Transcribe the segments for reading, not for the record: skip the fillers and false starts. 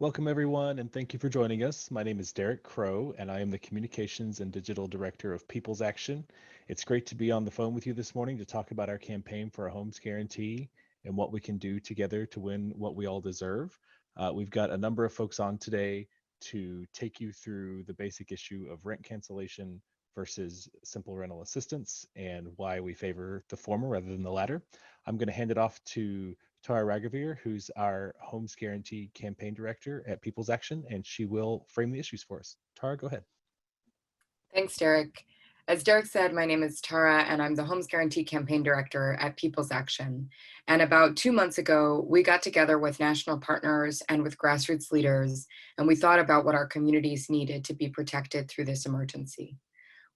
Welcome, everyone, and thank you for joining us. My name is Derek Crow, and I am the Communications and Digital Director of People's Action. It's great to be on the phone with you this morning to talk about our campaign for a homes guarantee and what we can do together to win what we all deserve. We've got a number of folks on today to take you through the basic issue of rent cancellation versus simple rental assistance and why we favor the former rather than the latter. I'm going to hand it off to Tara Raghuveer, who's our Homes Guarantee Campaign Director at People's Action, and she will frame the issues for us. Tara, go ahead. Thanks, Derek. As Derek said, my name is Tara, and I'm the Homes Guarantee Campaign Director at People's Action. And about 2 months ago, we got together with national partners and with grassroots leaders, and we thought about what our communities needed to be protected through this emergency.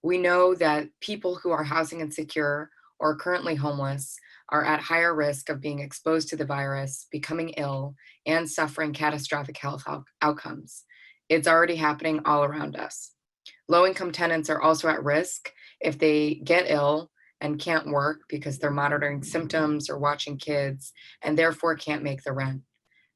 We know that people who are housing insecure or currently homeless are at higher risk of being exposed to the virus, becoming ill, and suffering catastrophic health outcomes. It's already happening all around us. Low-income tenants are also at risk if they get ill and can't work because they're monitoring symptoms or watching kids and therefore can't make the rent.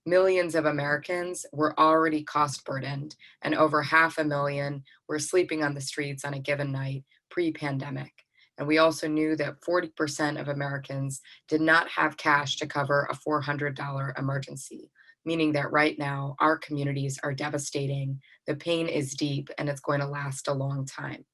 Millions of Americans were already cost burdened, and over 500,000 were sleeping on the streets on a given night pre-pandemic. And we also knew that 40% of Americans did not have cash to cover a $400 emergency, meaning that right now our communities are devastating, the pain is deep, and it's going to last a long time.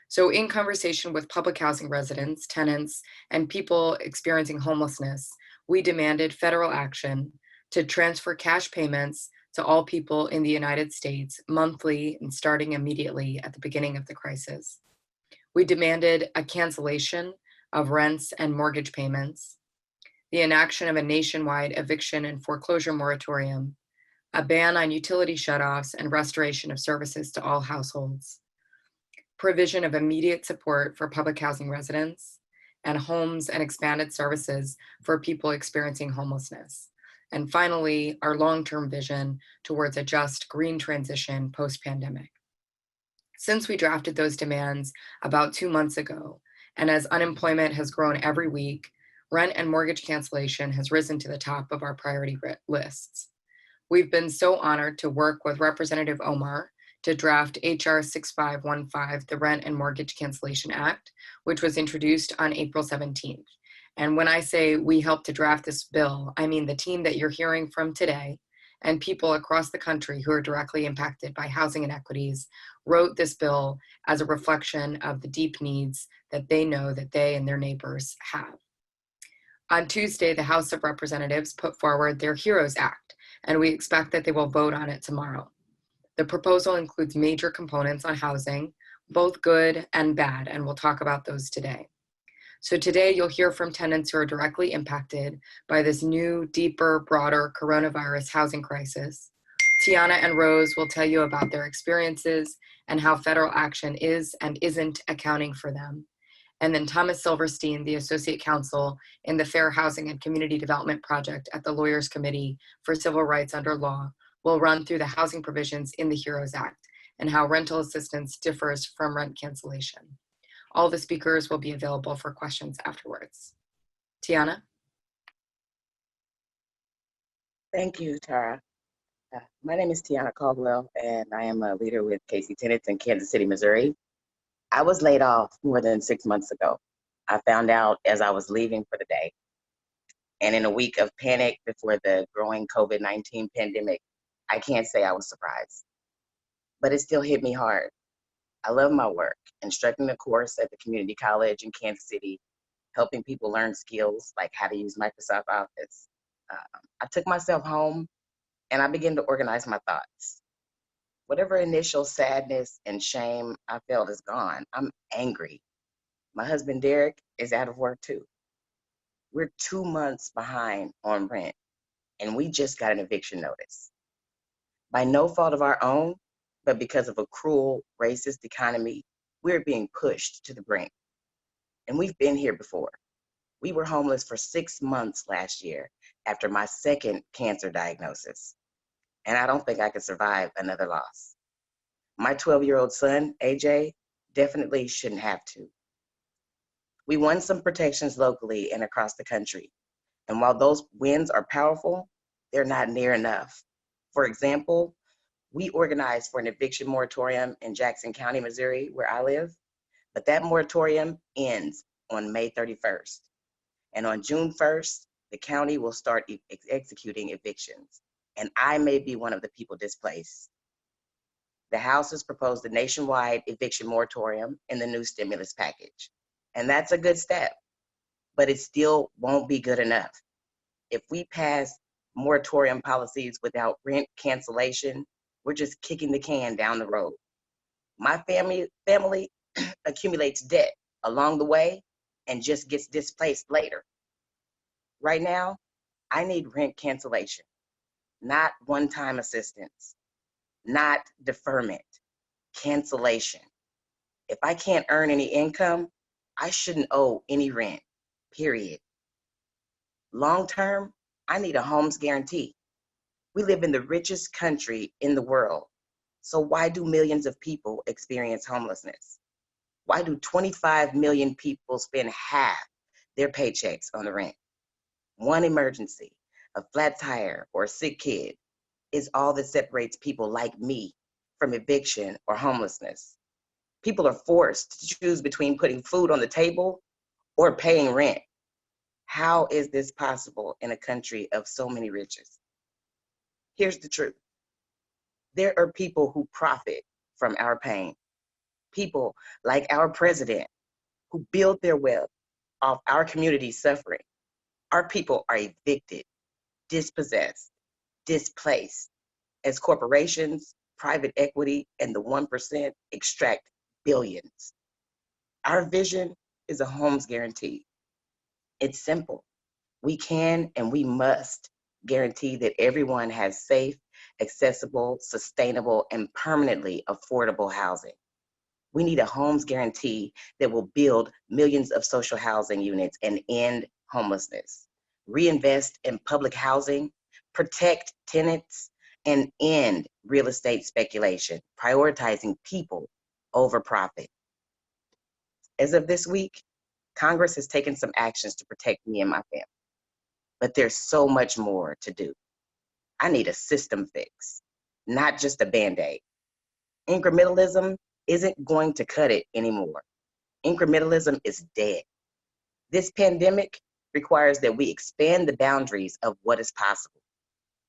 So, in conversation with public housing residents, tenants, and people experiencing homelessness, we demanded federal action to transfer cash payments to all people in the United States monthly and starting immediately at the beginning of the crisis. We demanded a cancellation of rents and mortgage payments, the inaction of a nationwide eviction and foreclosure moratorium, a ban on utility shutoffs and restoration of services to all households, provision of immediate support for public housing residents, and homes and expanded services for people experiencing homelessness. And finally, our long-term vision towards a just green transition post-pandemic. Since we drafted those demands about 2 months ago, and as unemployment has grown every week, rent and mortgage cancellation has risen to the top of our priority lists. We've been so honored to work with Representative Omar to draft HR 6515, the Rent and Mortgage Cancellation Act, which was introduced on April 17th. And when I say we helped to draft this bill, I mean the team that you're hearing from today and people across the country who are directly impacted by housing inequities wrote this bill as a reflection of the deep needs that they know that they and their neighbors have. On Tuesday, the House of Representatives put forward their HEROES Act, and we expect that they will vote on it tomorrow. The proposal includes major components on housing, both good and bad, and we'll talk about those today. So today you'll hear from tenants who are directly impacted by this new, deeper, broader coronavirus housing crisis. Tiana and Rose will tell you about their experiences and how federal action is and isn't accounting for them. And then Thomas Silverstein, the Associate Counsel in the Fair Housing and Community Development Project at the Lawyers Committee for Civil Rights Under Law, will run through the housing provisions in the HEROES Act and how rental assistance differs from rent cancellation. All the speakers will be available for questions afterwards. Tiana? Thank you, Tara. My name is Tiana Caldwell, and I am a leader with Casey Tenants in Kansas City, Missouri. I was laid off more than 6 months ago. I found out as I was leaving for the day. And in a week of panic before the growing COVID-19 pandemic, I can't say I was surprised, but it still hit me hard. I love my work, instructing the course at the community college in Kansas City, helping people learn skills like how to use Microsoft Office. I took myself home and I began to organize my thoughts. Whatever initial sadness and shame I felt is gone. I'm angry. My husband, Derek, is out of work too. We're 2 months behind on rent, and we just got an eviction notice. By no fault of our own, but because of a cruel, racist economy, we're being pushed to the brink. And we've been here before. We were homeless for 6 months last year after my second cancer diagnosis. And I don't think I could survive another loss. My 12-year-old son, AJ, definitely shouldn't have to. We won some protections locally and across the country. And while those wins are powerful, they're not near enough. For example, we organized for an eviction moratorium in Jackson County, Missouri, where I live, but that moratorium ends on May 31st. And on June 1st, the county will start executing evictions. And I may be one of the people displaced. The House has proposed a nationwide eviction moratorium in the new stimulus package. And that's a good step, but it still won't be good enough. If we pass moratorium policies without rent cancellation, we're just kicking the can down the road. My family accumulates debt along the way and just gets displaced later. Right now, I need rent cancellation, not one-time assistance, not deferment, cancellation. If I can't earn any income, I shouldn't owe any rent, period. Long-term, I need a homes guarantee. We live in the richest country in the world. So why do millions of people experience homelessness? Why do 25 million people spend half their paychecks on the rent? One emergency, a flat tire or a sick kid is all that separates people like me from eviction or homelessness. People are forced to choose between putting food on the table or paying rent. How is this possible in a country of so many riches? Here's the truth. There are people who profit from our pain. People like our president who build their wealth off our community's suffering. Our people are evicted, dispossessed, displaced as corporations, private equity, and the 1% extract billions. Our vision is a homes guarantee. It's simple. We can and we must guarantee that everyone has safe, accessible, sustainable, and permanently affordable housing. We need a homes guarantee that will build millions of social housing units and end homelessness, reinvest in public housing, protect tenants, and end real estate speculation, prioritizing people over profit. As of this week, Congress has taken some actions to protect me and my family, but there's so much more to do. I need a system fix, not just a Band-Aid. Incrementalism isn't going to cut it anymore. Incrementalism is dead. This pandemic requires that we expand the boundaries of what is possible.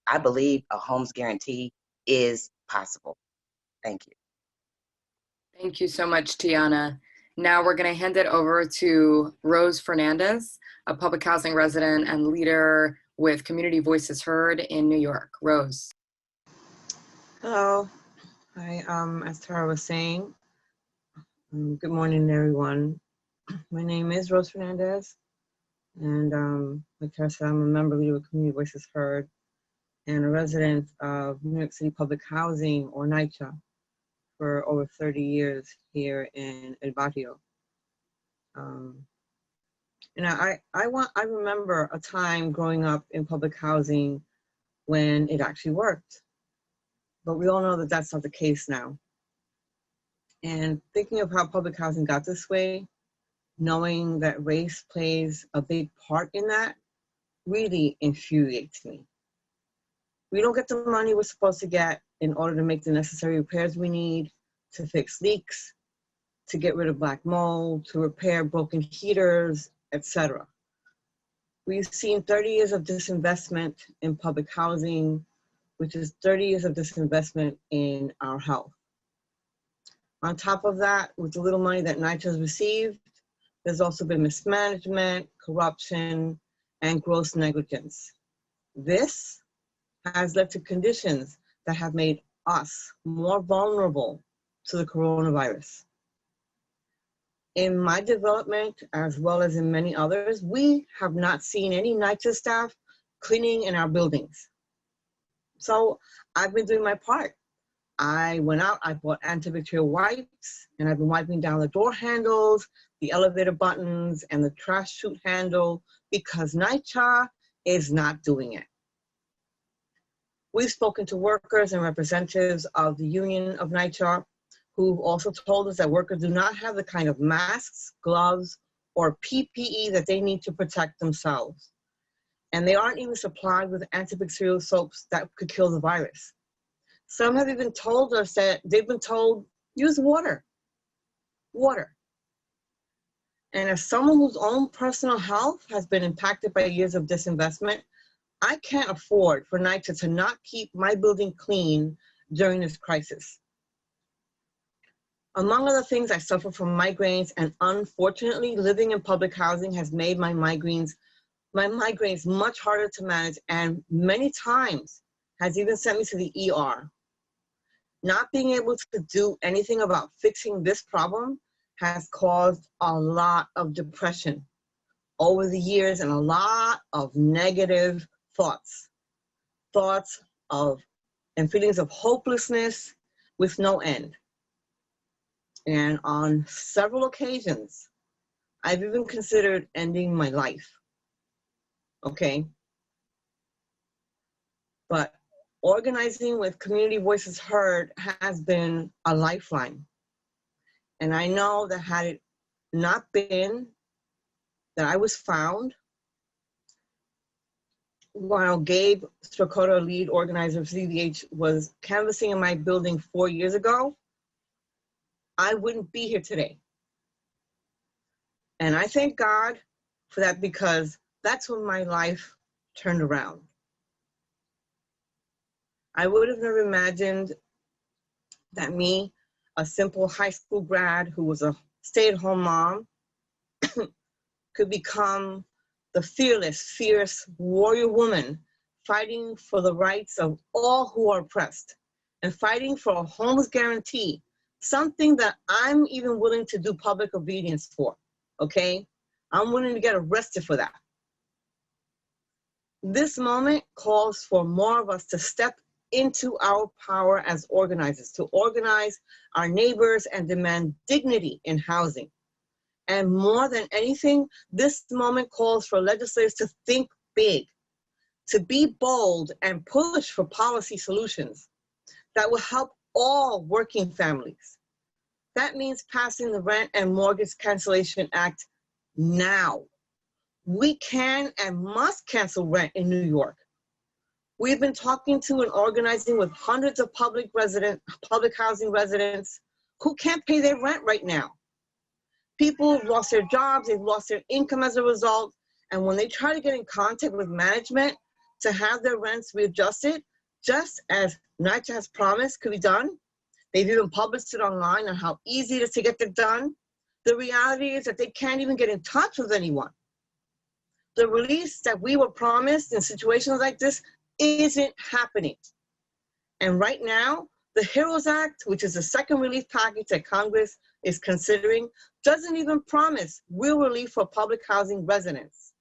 I believe a homes guarantee is possible. Thank you. Thank you so much, Tiana. Now we're going to hand it over to Rose Fernandez, a public housing resident and leader with Community Voices Heard in New York. Rose. Hello. Hi, as Tara was saying, good morning, everyone. My name is Rose Fernandez, and like Tara said, I'm a member leader with Community Voices Heard and a resident of New York City Public Housing, or NYCHA, for over 30 years here in El Barrio. And I remember a time growing up in public housing when it actually worked, but we all know that that's not the case now. And thinking of how public housing got this way, knowing that race plays a big part in that, really infuriates me. We don't get the money we're supposed to get in order to make the necessary repairs we need, to fix leaks, to get rid of black mold, to repair broken heaters, etc. We've seen 30 years of disinvestment in public housing, which is 30 years of disinvestment in our health. On top of that, with the little money that NYCHA has received, there's also been mismanagement, corruption, and gross negligence. This has led to conditions that have made us more vulnerable to the coronavirus. In my development, as well as in many others, we have not seen any NYCHA staff cleaning in our buildings. So I've been doing my part. I went out, I bought antibacterial wipes, and I've been wiping down the door handles, the elevator buttons, and the trash chute handle, because NYCHA is not doing it. We've spoken to workers and representatives of the Union of NYCHA, who've also told us that workers do not have the kind of masks, gloves, or PPE that they need to protect themselves. And they aren't even supplied with antibacterial soaps that could kill the virus. Some have even told us that they've been told, use water. And as someone whose own personal health has been impacted by years of disinvestment, I can't afford for NYCHA to not keep my building clean during this crisis. Among other things, I suffer from migraines, and unfortunately, living in public housing has made my migraines much harder to manage, and many times has even sent me to the ER. Not being able to do anything about fixing this problem has caused a lot of depression over the years and a lot of negative thoughts and feelings of hopelessness with no end. And on several occasions, I've even considered ending my life. Okay? But organizing with Community Voices Heard has been a lifeline. And I know that had it not been that I was found while Gabe Strakota, lead organizer of CVH, was canvassing in my building 4 years ago, I wouldn't be here today. And I thank God for that, because that's when my life turned around. I would have never imagined that me, a simple high school grad who was a stay-at-home mom, could become the fearless, fierce warrior woman fighting for the rights of all who are oppressed and fighting for a homeless guarantee, something that I'm even willing to do public obedience for, okay? I'm willing to get arrested for that. This moment calls for more of us to step into our power as organizers, to organize our neighbors and demand dignity in housing. And more than anything, this moment calls for legislators to think big, to be bold and push for policy solutions that will help all working families. That means passing the Rent and Mortgage Cancellation Act now. We can and must cancel rent in New York. We've been talking to and organizing with hundreds of public housing residents who can't pay their rent right now. People have lost their jobs, they've lost their income as a result, and when they try to get in contact with management to have their rents readjusted, just as NYCHA has promised could be done, they've even published it online on how easy it is to get it done. The reality is that they can't even get in touch with anyone. The release that we were promised in situations like this isn't happening. And right now, the HEROES Act, which is the second relief package that Congress is considering, doesn't even promise real relief for public housing residents.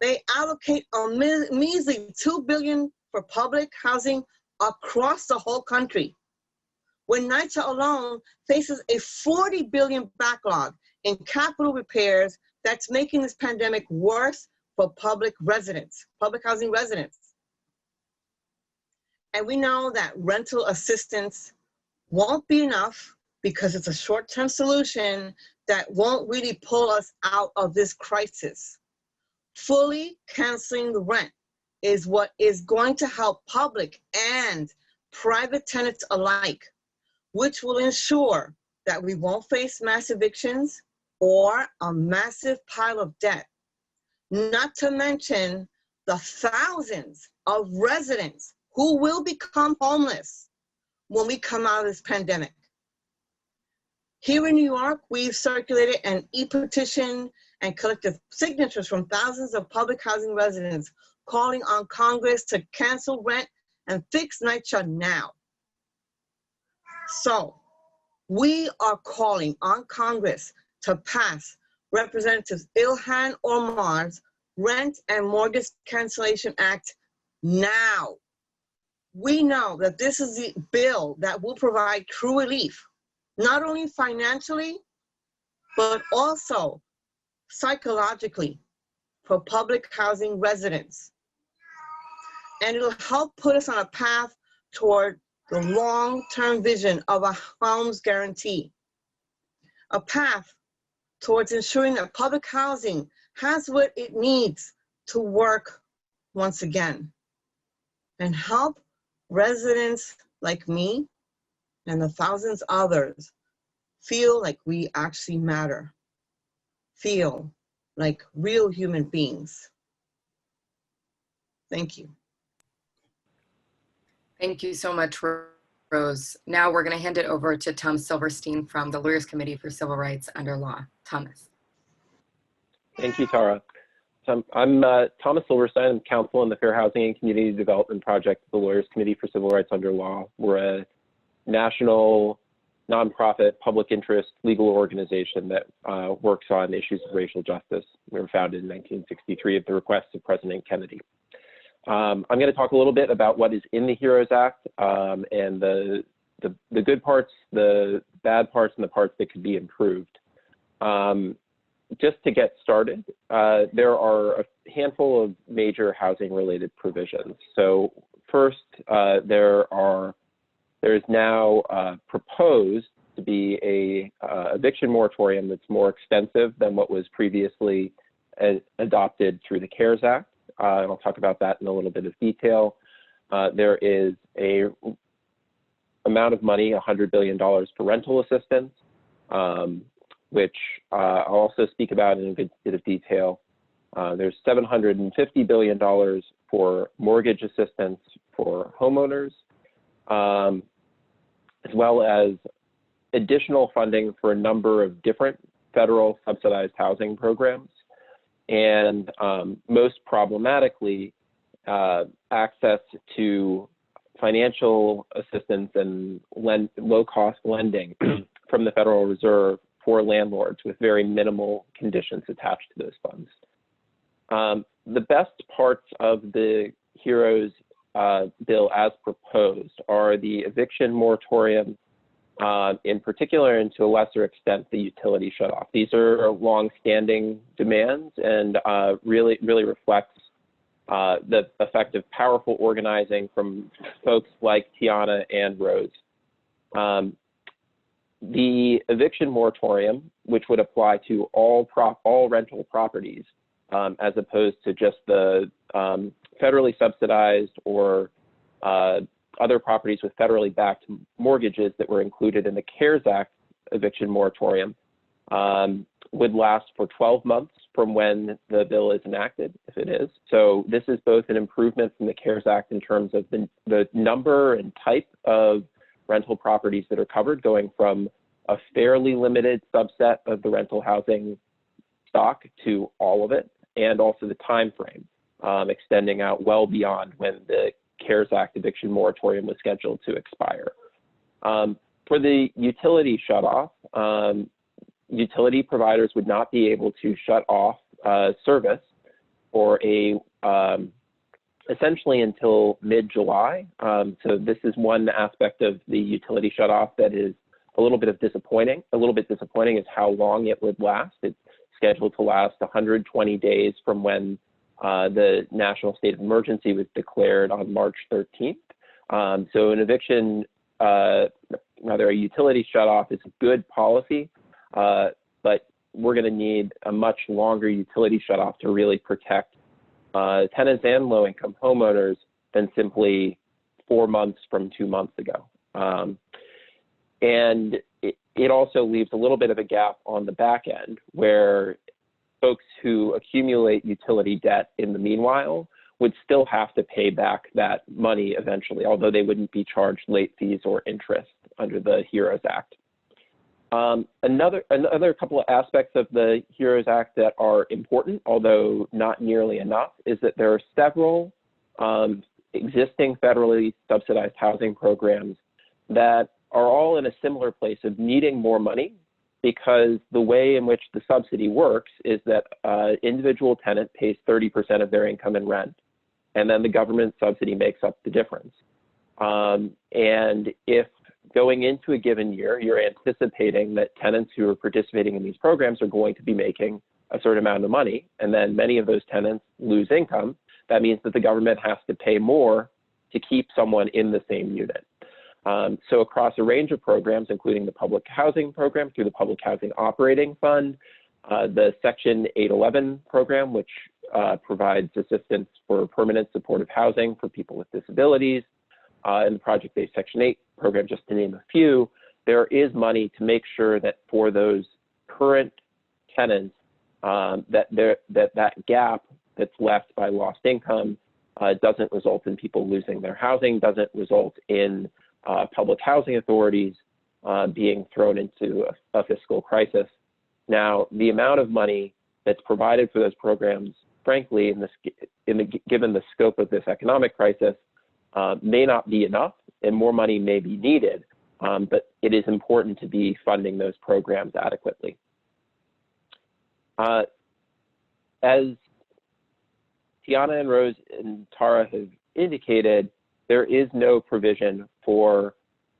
They allocate a measly $2 billion for public housing across the whole country, when NYCHA alone faces a $40 billion backlog in capital repairs that's making this pandemic worse for public housing residents. And we know that rental assistance won't be enough because it's a short-term solution that won't really pull us out of this crisis. Fully canceling the rent is what is going to help public and private tenants alike, which will ensure that we won't face mass evictions or a massive pile of debt, not to mention the thousands of residents who will become homeless when we come out of this pandemic. Here in New York, we've circulated an e-petition and collected signatures from thousands of public housing residents calling on Congress to cancel rent and fix NYCHA now. So we are calling on Congress to pass Representative Ilhan Omar's Rent and Mortgage Cancellation Act now. We know that this is the bill that will provide true relief, not only financially, but also psychologically for public housing residents. And it'll help put us on a path toward the long-term vision of a homes guarantee, a path towards ensuring that public housing has what it needs to work once again, and help residents like me and the thousands others feel like we actually matter, feel like real human beings. Thank you. Thank you so much, Rose. Now we're going to hand it over to Tom Silverstein from the Lawyers Committee for Civil Rights Under Law. Thomas. Thank you, Tara. So I'm Thomas Silverstein. I'm counsel in the Fair Housing and Community Development Project of the Lawyers Committee for Civil Rights Under Law. We're a national nonprofit public interest legal organization that works on issues of racial justice. We were founded in 1963 at the request of President Kennedy. I'm going to talk a little bit about what is in the HEROES Act and the good parts, the bad parts, and the parts that could be improved. Just to get started, there are a handful of major housing-related provisions. So first, there is now proposed to be a eviction moratorium that's more extensive than what was previously adopted through the CARES Act. And I'll talk about that in a little bit of detail. There is a amount of money, $100 billion for rental assistance, which I'll also speak about in a bit of detail. There's $750 billion for mortgage assistance for homeowners, as well as additional funding for a number of different federal subsidized housing programs. And most problematically, access to financial assistance and low-cost lending from the Federal Reserve for landlords with very minimal conditions attached to those funds. The best parts of the HEROES bill as proposed are the eviction moratorium, in particular, and to a lesser extent, the utility shutoff. These are long-standing demands and really reflects the effect of powerful organizing from folks like Tiana and Rose. The eviction moratorium, which would apply to all rental properties, as opposed to just the federally subsidized or other properties with federally backed mortgages that were included in the CARES Act eviction moratorium, would last for 12 months from when the bill is enacted, if it is. So this is both an improvement from the CARES Act in terms of the number and type of rental properties that are covered, going from a fairly limited subset of the rental housing stock to all of it, and also the time frame, extending out well beyond when the CARES Act eviction moratorium was scheduled to expire. For the utility shutoff, utility providers would not be able to shut off service for essentially until mid-July. So this is one aspect of the utility shutoff that is a little bit disappointing is how long it would last. It's scheduled to last 120 days from when the national state of emergency was declared on March 13th. So an eviction, rather a utility shutoff, is a good policy, but we're going to need a much longer utility shutoff to really protect tenants and low-income homeowners than simply 4 months from 2 months ago. And it also leaves a little bit of a gap on the back end where folks who accumulate utility debt in the meanwhile would still have to pay back that money eventually, although they wouldn't be charged late fees or interest under the HEROES Act. Another couple of aspects of the HEROES Act that are important, although not nearly enough, is that there are several existing federally subsidized housing programs that are all in a similar place of needing more money, because the way in which the subsidy works is that individual tenant pays 30% of their income in rent, and then the government subsidy makes up the difference. And if going into a given year, you're anticipating that tenants who are participating in these programs are going to be making a certain amount of money, and then many of those tenants lose income, that means that the government has to pay more to keep someone in the same unit. So across a range of programs, including the public housing program through the Public Housing Operating Fund, the Section 811 program, which provides assistance for permanent supportive housing for people with disabilities, in the project-based Section 8 program, just to name a few, there is money to make sure that for those current tenants, that gap that's left by lost income doesn't result in people losing their housing, doesn't result in public housing authorities being thrown into a fiscal crisis. Now, the amount of money that's provided for those programs, frankly, given the scope of this economic crisis, may not be enough, and more money may be needed, but it is important to be funding those programs adequately. As Tiana and Rose and Tara have indicated, there is no provision for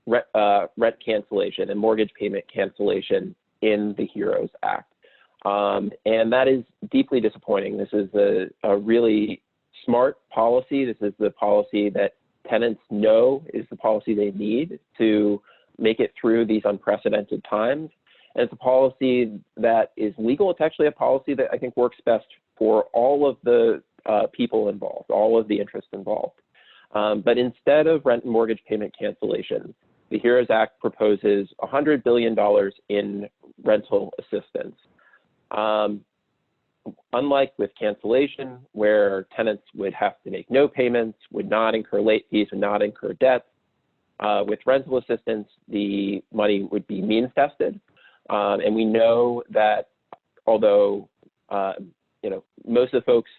rent cancellation and mortgage payment cancellation in the HEROES Act. And that is deeply disappointing. This is a really smart policy. This is the policy that tenants know is the policy they need to make it through these unprecedented times. And it's a policy that is legal. It's actually a policy that I think works best for all of the people involved, all of the interests involved. But instead of rent and mortgage payment cancellation, the HEROES Act proposes $100 billion in rental assistance. Unlike with cancellation, where tenants would have to make no payments, would not incur late fees, would not incur debts, with rental assistance, the money would be means tested. And we know that although most of the folks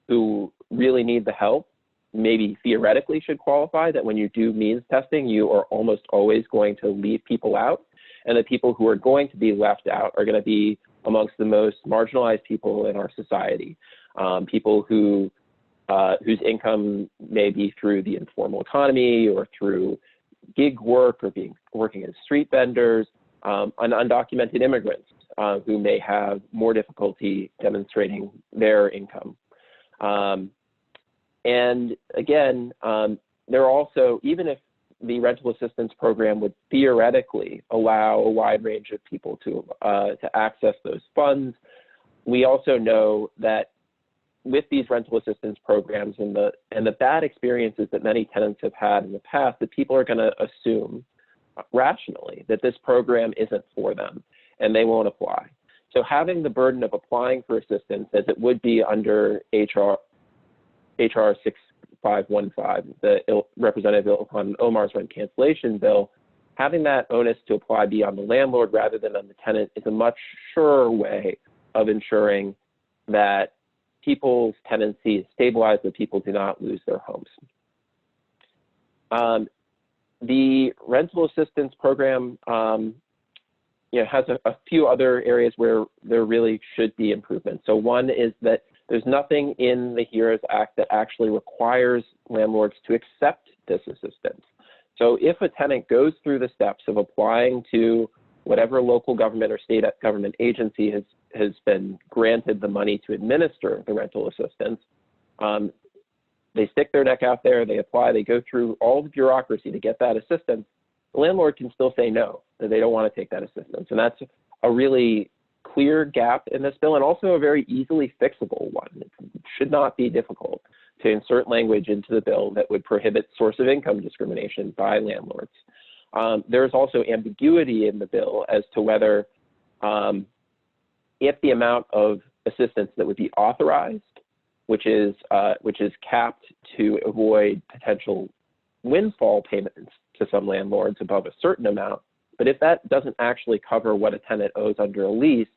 who really need the help maybe theoretically should qualify, that when you do means testing, you are almost always going to leave people out. And the people who are going to be left out are going to be amongst the most marginalized people in our society, people whose income may be through the informal economy or through gig work or working as street vendors, and undocumented immigrants who may have more difficulty demonstrating their income. And again, there are also, even if the rental assistance program would theoretically allow a wide range of people to access those funds, we also know that with these rental assistance programs and the bad experiences that many tenants have had in the past, that people are going to assume rationally that this program isn't for them and they won't apply. So having the burden of applying for assistance, as it would be under HR 6515, the Representative Ilhan Omar's rent cancellation bill, having that onus to apply be on the landlord rather than on the tenant is a much surer way of ensuring that people's tenancy is stabilized, that people do not lose their homes. The rental assistance program has a few other areas where there really should be improvement. So one is that there's nothing in the HEROES Act that actually requires landlords to accept this assistance. So if a tenant goes through the steps of applying to whatever local government or state government agency has been granted the money to administer the rental assistance, they stick their neck out there, they apply, they go through all the bureaucracy to get that assistance, the landlord can still say no, that they don't want to take that assistance. And that's a really clear gap in this bill, and also a very easily fixable one. It should not be difficult to insert language into the bill that would prohibit source of income discrimination by landlords. There's also ambiguity in the bill as to whether if the amount of assistance that would be authorized, which is capped to avoid potential windfall payments to some landlords above a certain amount, but if that doesn't actually cover what a tenant owes under a lease,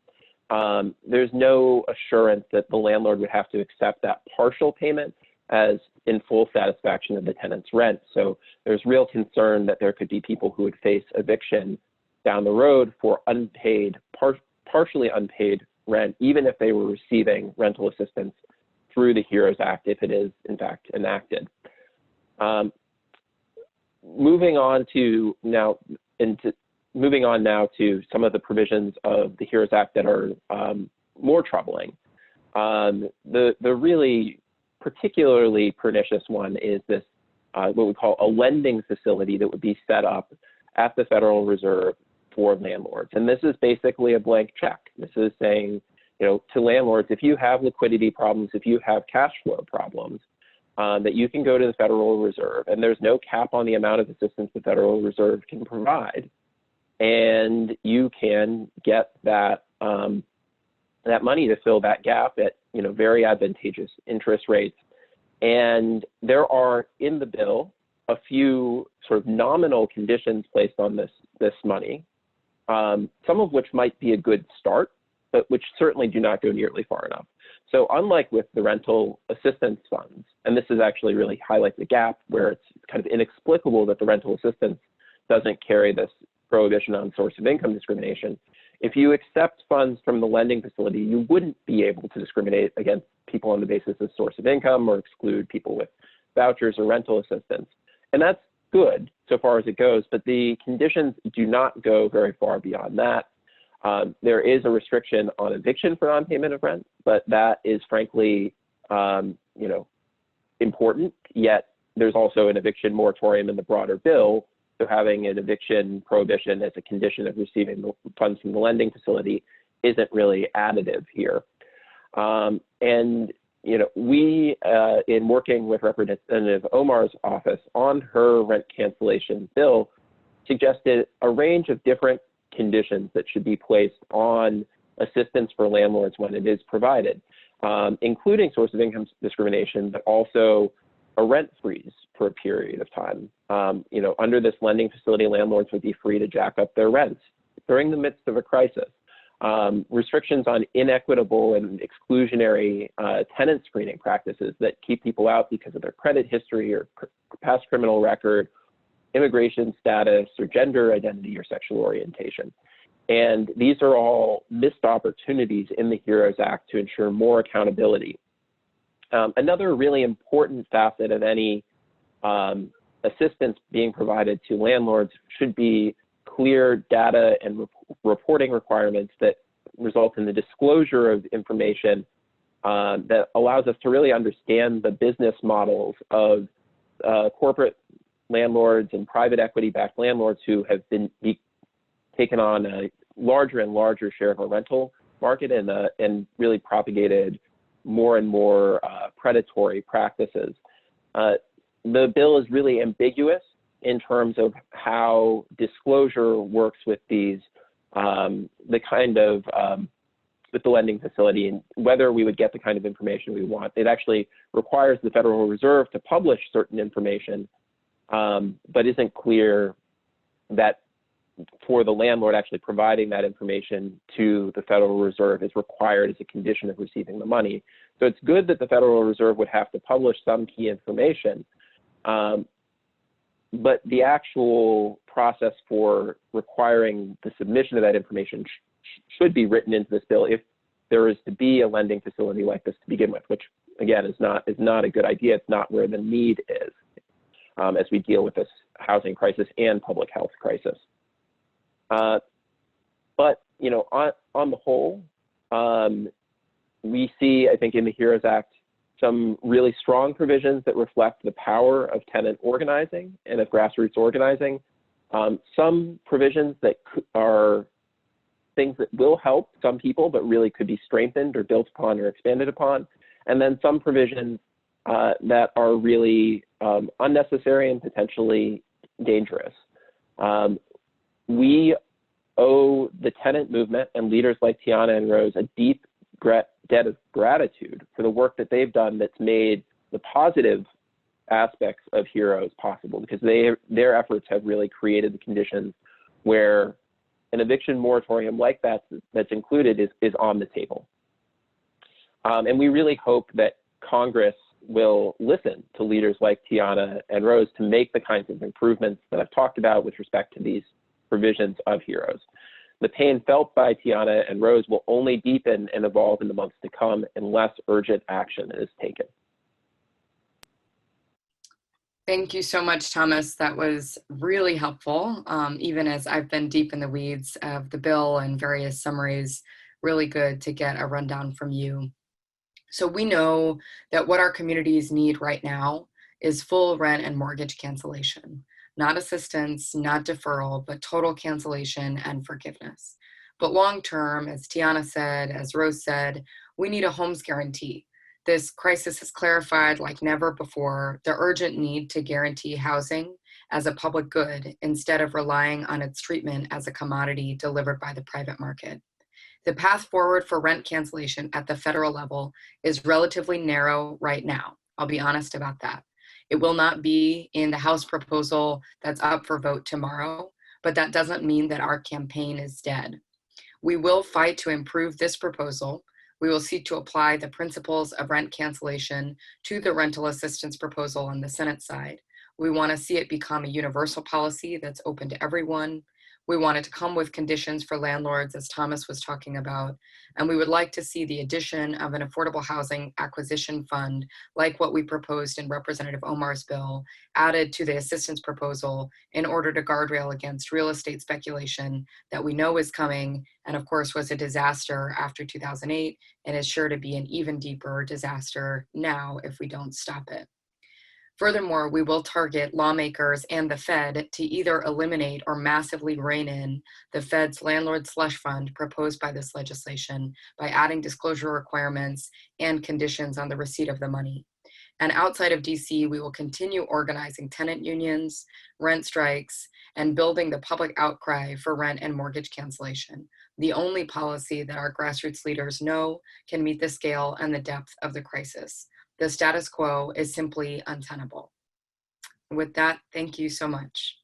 there's no assurance that the landlord would have to accept that partial payment as in full satisfaction of the tenant's rent. So there's real concern that there could be people who would face eviction down the road for unpaid, partially unpaid rent, even if they were receiving rental assistance through the HEROES Act, if it is in fact enacted. Moving on now to some of the provisions of the HEROES Act that are more troubling. The really particularly pernicious one is this, what we call a lending facility that would be set up at the Federal Reserve for landlords. And this is basically a blank check. This is saying, to landlords, if you have liquidity problems, if you have cash flow problems, that you can go to the Federal Reserve, and there's no cap on the amount of assistance the Federal Reserve can provide, and you can get that that money to fill that gap at very advantageous interest rates. And there are in the bill a few sort of nominal conditions placed on this money, some of which might be a good start, but which certainly do not go nearly far enough. So unlike with the rental assistance funds, and this is actually really highlights the gap where it's kind of inexplicable that the rental assistance doesn't carry this prohibition on source of income discrimination. If you accept funds from the lending facility, you wouldn't be able to discriminate against people on the basis of source of income or exclude people with vouchers or rental assistance. And that's good so far as it goes, but the conditions do not go very far beyond that. There is a restriction on eviction for non-payment of rent, but that is frankly, important. Yet there's also an eviction moratorium in the broader bill. So having an eviction prohibition as a condition of receiving the funds from the lending facility isn't really additive here. We, in working with Representative Omar's office on her rent cancellation bill, suggested a range of different conditions that should be placed on assistance for landlords when it is provided, including source of income discrimination, but also a rent freeze for a period of time. Under this lending facility, landlords would be free to jack up their rents during the midst of a crisis. Restrictions on inequitable and exclusionary tenant screening practices that keep people out because of their credit history or past criminal record, immigration status, or gender identity or sexual orientation. And these are all missed opportunities in the HEROES Act to ensure more accountability. Another really important facet of any assistance being provided to landlords should be clear data and reporting requirements that result in the disclosure of information that allows us to really understand the business models of corporate landlords and private equity-backed landlords who have been taken on a larger and larger share of a rental market and really propagated more and more predatory practices. The bill is really ambiguous in terms of how disclosure works with these, with the lending facility, and whether we would get the kind of information we want. It actually requires the Federal Reserve to publish certain information, but isn't clear that for the landlord actually providing that information to the Federal Reserve is required as a condition of receiving the money. So it's good that the Federal Reserve would have to publish some key information, but the actual process for requiring the submission of that information should be written into this bill if there is to be a lending facility like this to begin with, which again is not a good idea. It's not where the need is as we deal with this housing crisis and public health crisis. But on the whole, we see, I think, in the HEROES Act some really strong provisions that reflect the power of tenant organizing and of grassroots organizing. Some provisions that are things that will help some people, but really could be strengthened or built upon or expanded upon. And then some provisions that are really unnecessary and potentially dangerous. We owe the tenant movement and leaders like Tiana and Rose a deep debt of gratitude for the work that they've done that's made the positive aspects of HEROES possible, because their efforts have really created the conditions where an eviction moratorium like that's included is on the table. And we really hope that Congress will listen to leaders like Tiana and Rose to make the kinds of improvements that I've talked about with respect to these provisions of HEROES. The pain felt by Tiana and Rose will only deepen and evolve in the months to come unless urgent action is taken. Thank you so much, Thomas. That was really helpful. Even as I've been deep in the weeds of the bill and various summaries, really good to get a rundown from you. So we know that what our communities need right now is full rent and mortgage cancellation. Not assistance, not deferral, but total cancellation and forgiveness. But long term, as Tiana said, as Rose said, we need a homes guarantee This crisis has clarified, like never before, the urgent need to guarantee housing as a public good instead of relying on its treatment as a commodity delivered by the private market. The path forward for rent cancellation at the federal level is relatively narrow right now. I'll be honest about that. It will not be in the House proposal that's up for vote tomorrow, but that doesn't mean that our campaign is dead. We will fight to improve this proposal. We will seek to apply the principles of rent cancellation to the rental assistance proposal on the Senate side. We want to see it become a universal policy that's open to everyone. We want it to come with conditions for landlords, as Thomas was talking about. And we would like to see the addition of an affordable housing acquisition fund, like what we proposed in Representative Omar's bill, added to the assistance proposal in order to guardrail against real estate speculation that we know is coming, and of course was a disaster after 2008, and is sure to be an even deeper disaster now if we don't stop it. Furthermore, we will target lawmakers and the Fed to either eliminate or massively rein in the Fed's landlord slush fund proposed by this legislation by adding disclosure requirements and conditions on the receipt of the money. And outside of DC, we will continue organizing tenant unions, rent strikes, and building the public outcry for rent and mortgage cancellation, the only policy that our grassroots leaders know can meet the scale and the depth of the crisis. The status quo is simply untenable. With that, thank you so much.